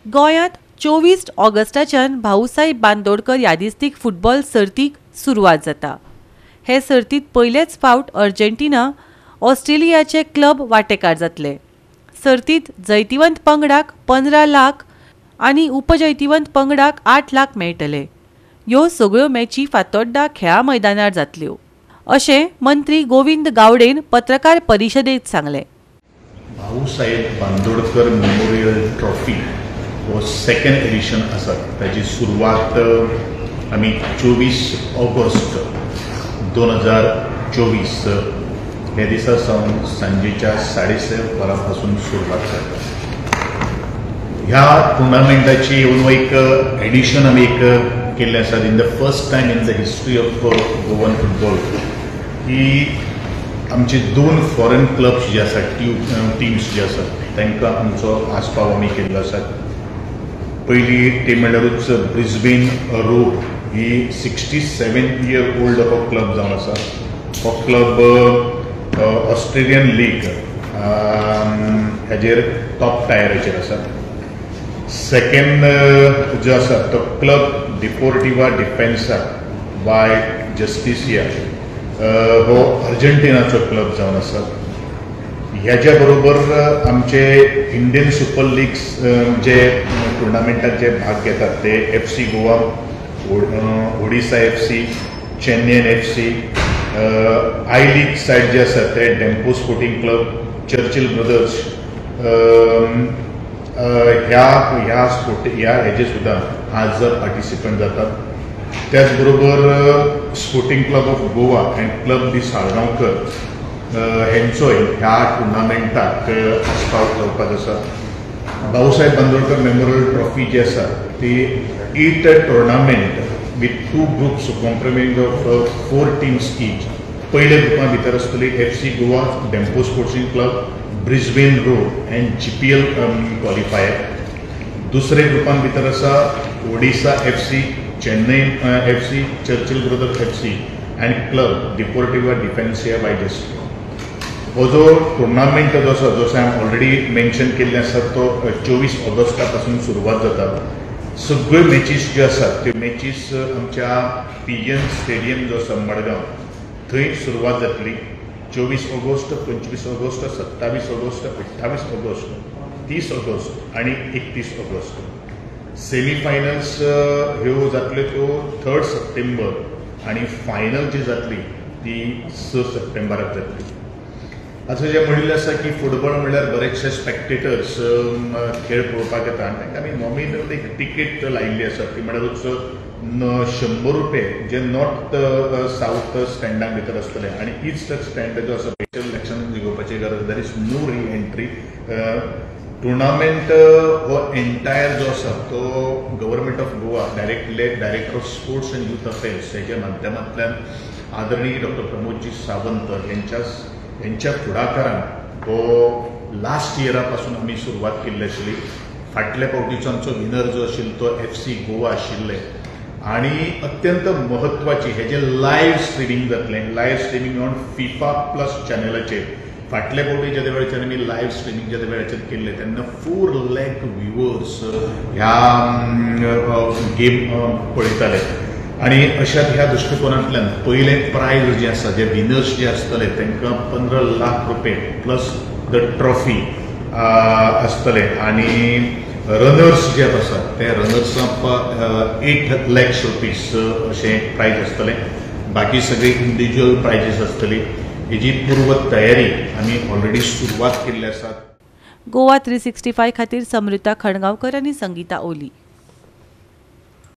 गोंयांत 24 ऑगस्टाच्यान भाऊसाहेब बांदोडकर यादिस्तीक फुटबॉल सर्तीक सुरवात जाता। हे सर्तीत पयलेच फावट अर्जेंटिना ऑस्ट्रेलियाचे क्लब वांटेकार जातले। सर्तीत जैतिवंत पंगडाक 15 लाख आनी उपजैतिवंत पंगडाक 8 लाख मेळटले। ह्यो सगळ्यो मॅची फातोड्डा खेळा मैदानार जातल्यो, अशें मंत्री गोविंद गावडेन पत्रकार परिशदेंत सांगलें। भाऊसाहेब बांदोडकर मेमोरियल ट्रॉफी हो सेकंड एडिशन आसा। ताची सुरवात आमी 24 ऑगस्ट 2024 हे दिसा सावन सांजेच्या 6:30 वरांपासून सुरवात जाता। ह्या टुर्नामेंटाची येवन एक एडिशन आमी केल्लें आसा। In the first time in the history of Goan football ही आमचे 2 फॉरेन क्लब्स जे आसात, टीम्स जे आसात तांकां आमचो आस्पाव आमी केल्लो आसा। पयली टीम म्हणल्यारूच ब्रिस्बेन रोव ही 67 इयर ओल्ड हो क्लब जावन आसा। हो क्लब ऑस्ट्रेलियन लीग हेजेर टॉप टायराचेर आसा। सेकंड जो आसा तो क्लब डिपोर्टिवा डिफेन्सा बाय जस्टिसिया हो अर्जेंटिनाचो क्लब जावन आसा। ह्याच्या बरोबर आमचे इंडियन सुपर लीग्स जे टुर्नामेंटात जे भाग घेतात ते FC Goa, Odisha FC, Chennaiyin FC, I league side जे आसा ते Dempo sporting club, Churchill brothers ह्या हेजे सुद्दां आज पार्टिसिपंट जातात। त्याचबरोबर sporting club of Goa and club दी साळगांवकर हेंचोय ह्या टुर्नामेंटाक आस्पाव जावपाक आसा। भाऊसाहेब बांदोडकर मेमोरियल ट्रॉफी जी आसा ती 8 tournament with 2 groups comprehensing of 4 teams each. पयल्या ग्रुपा भितर आसतली FC Goa, Dempo sporting club, Brisbane roar end GPL qualifier. दुसरे ग्रुपान भितर आसा Odisha FC, Chennai FC, Churchill brothers FC and club deportiva defensia y justicia. हो जो टुर्नामेंट जो आसा, जसो हांवें ऑलरेडी मेन्शन केल्लें आसा, तो 24 ऑगस्टा पासून सुरवात जाता। सगळ्यो मॅचीस ज्यो आसात त्यो मॅचीस आमच्या PN स्टेडियम जो आसा मडगांव थंय सुरवात जातली। 24 August, 25 August, 27 August, 28 August, 30 August आणि 31 ऑगस्ट। सेमी फायनल्स ह्यो जातल्यो त्यो 3 सप्टेंबर आणि फायनल जी जातली ती 6 सप्टेंबराक जातली। असं जे म्हणिल्लें आसा की फुटबॉल म्हणल्यार बरेचशे स्पेक्टेटर्स खेळ पळोवपाक येता आनी तांकां आमी नॉमिनल एक तिकेट लायिल्ली आसा। ती म्हणल्यारूच 100 रुपये जे नॉर्थ साउथ स्टँडाक भितर आसतले आनी ईस्ट स्टँड जो आसा स्पेशल इलेक्शन घेवपाची गरज। There is no reentry. Tournament हो एंटायर जो आसा तो government of Goa director of sports and youth affairs हेच्या माध्यमांतल्यान आदरणीय डॉक्टर प्रमोदजी सावंत यांच्या फुडाकारान हो लास्ट इयरा पासून आमी सुरवात केल्ली आशिल्ली। फाटल्या फावटीचो आमचो विनर जो आशिल्लो तो FC गोवा आशिल्ले आणि अत्यंत म्हत्वाची हेजे लायव्ह स्ट्रिमींग जातलें। लायव्ह स्ट्रिमींग ऑन FIFA+ चॅनलाचेर फाटल्या फावटी ज्या वेळाचेर आमी लायव्ह स्ट्रिमींग ज्या वेळाचेर केल्लें तेन्ना 4 लाख व्ह्युअर्स ह्या गेम पळयताले आणि अशात ह्या दृष्टिकोनांतल्यान पयलें प्रायज जे आसा, जे विनर्स जे आसतले तांकां 15 लाख रुपये प्लस द ट्रॉफी आसतले आणि रनर्स जे आसात ते रनर्सांक 8 लाख रुपीज अशें प्रायज आसतलें। बाकी सगळी इंडिविज्युअल प्रायजीस आसतली। हेजी पूर्व तयारी आमी ऑलरेडी सुरवात केल्ली आसा। गोवा 365 खातीर समृता खणगांवकर आनी संगीता ओली।